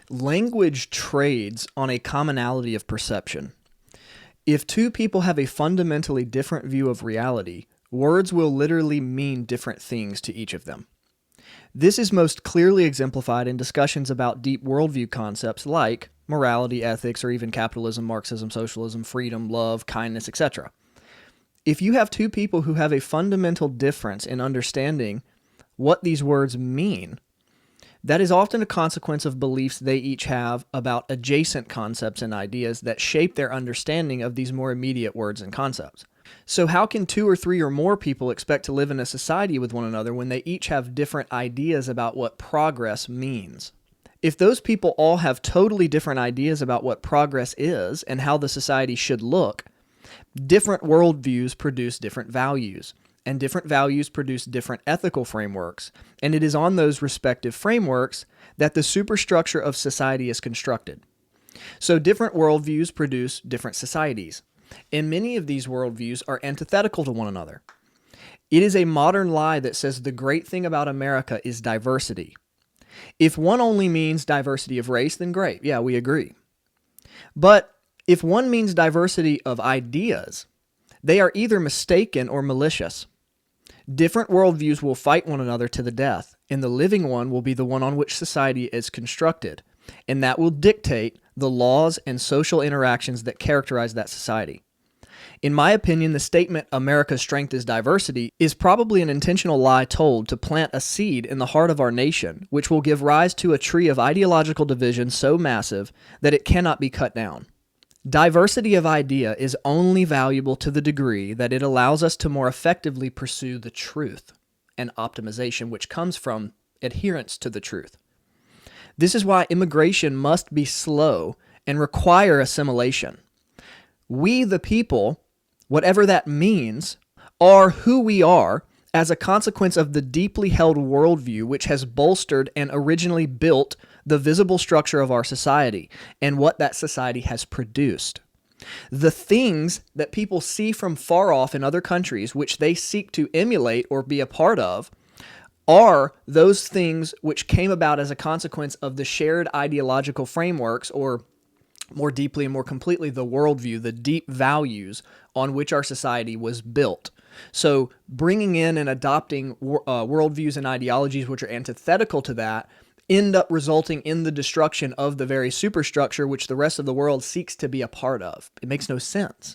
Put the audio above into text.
Language trades on a commonality of perception. If two people have a fundamentally different view of reality, words will literally mean different things to each of them. This is most clearly exemplified in discussions about deep worldview concepts like morality, ethics, or even capitalism, Marxism, socialism, freedom, love, kindness, etc. If you have two people who have a fundamental difference in understanding what these words mean, that is often a consequence of beliefs they each have about adjacent concepts and ideas that shape their understanding of these more immediate words and concepts. So how can two or three or more people expect to live in a society with one another when they each have different ideas about what progress means? If those people all have totally different ideas about what progress is and how the society should look, different worldviews produce different values, and different values produce different ethical frameworks, and it is on those respective frameworks that the superstructure of society is constructed. So different worldviews produce different societies, and many of these worldviews are antithetical to one another. It is a modern lie that says the great thing about America is diversity. If one only means diversity of race, then great, yeah, we agree. But if one means diversity of ideas, they are either mistaken or malicious. Different worldviews will fight one another to the death, and the living one will be the one on which society is constructed, and that will dictate the laws and social interactions that characterize that society. In my opinion, the statement, America's strength is diversity, is probably an intentional lie told to plant a seed in the heart of our nation, which will give rise to a tree of ideological division so massive that it cannot be cut down. Diversity of idea is only valuable to the degree that it allows us to more effectively pursue the truth and optimization which comes from adherence to the truth. This is why immigration must be slow and require assimilation. We, the people, whatever that means, are who we are as a consequence of the deeply held worldview which has bolstered and originally built the visible structure of our society and what that society has produced. The things that people see from far off in other countries, which they seek to emulate or be a part of, are those things which came about as a consequence of the shared ideological frameworks, or more deeply and more completely, the worldview, the deep values on which our society was built. So bringing in and adopting worldviews and ideologies which are antithetical to that end up resulting in the destruction of the very superstructure which the rest of the world seeks to be a part of. It makes no sense.